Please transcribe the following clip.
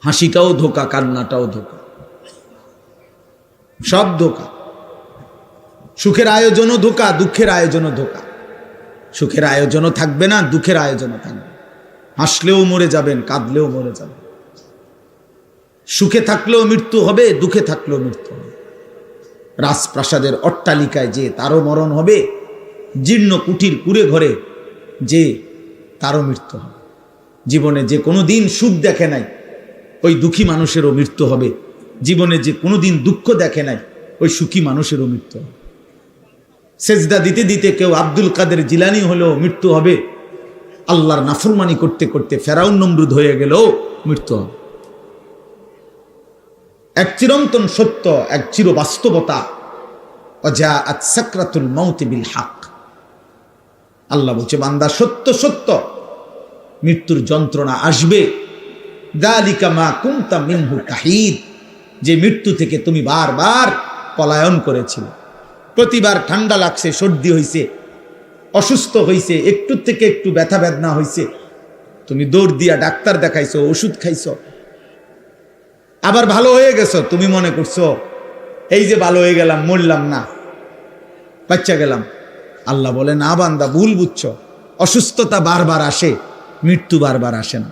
হাসিটাও ধোকা, কান্নাটাও ধোকা, সব ধোকা। সুখের আয়োজনও ধোকা, দুঃখের আয়োজনও ধোকা। সুখের আয়োজনও থাকবে না, দুঃখের আয়োজনও থাকবে। হাসলেও মরে যাবেন, কাঁদলেও মরে যাবেন। সুখে থাকলেও মৃত্যু হবে, দুঃখে থাকলেও মৃত্যু হবে। রাজপ্রাসাদের অট্টালিকায় যে তারও মরণ হবে, জীর্ণ কুটির কুড়ে ঘরে যে তারও মৃত্যু হবে। জীবনে যে কোনো দিন সুখ দেখে নাই, ওই দুঃখী মানুষেরও মৃত্যু হবে। জীবনে যে কোনো দিন দুঃখ দেখে নাই, ওই সুখী মানুষেরও মৃত্যু হবে। সেজদা দিতে দিতে কেউ আব্দুল কাদের জিলানি হলেও মৃত্যু হবে। আল্লাহর নাফরমানি করতে করতে ফেরাউন নমরুদ হয়ে গেলেও মৃত্যু হবে। এক চিরন্তন সত্য, এক চির বাস্তবতা, ওয়াজাআত সাকরাতুল মাউত বিল হক। আল্লাহ বলছে, বান্দা সত্য সত্য মৃত্যুর যন্ত্রণা আসবে। যালিকা মা কুনতা মিনহু তাহিদ, যে মৃত্যু থেকে তুমি বারবার পলায়ন করেছিলে। প্রতিবার ঠান্ডা লাগছে, সর্দি হইছে, অসুস্থ হইছে, একটু থেকে একটু ব্যথা বেদনা হইছে, তুমি দৌড় দিয়া ডাক্তার দেখাইছো, ওষুধ খাইছো, আবার ভালো হয়ে গেছো। তুমি মনে করছো এই যে ভালো হয়ে গেলাম, মরলাম না, বাচ্চা গেলাম। আল্লাহ বলে, না বান্দা, ভুল বুঝছো। অসুস্থতা বারবার আসে, মৃত্যু বারবার আসে না।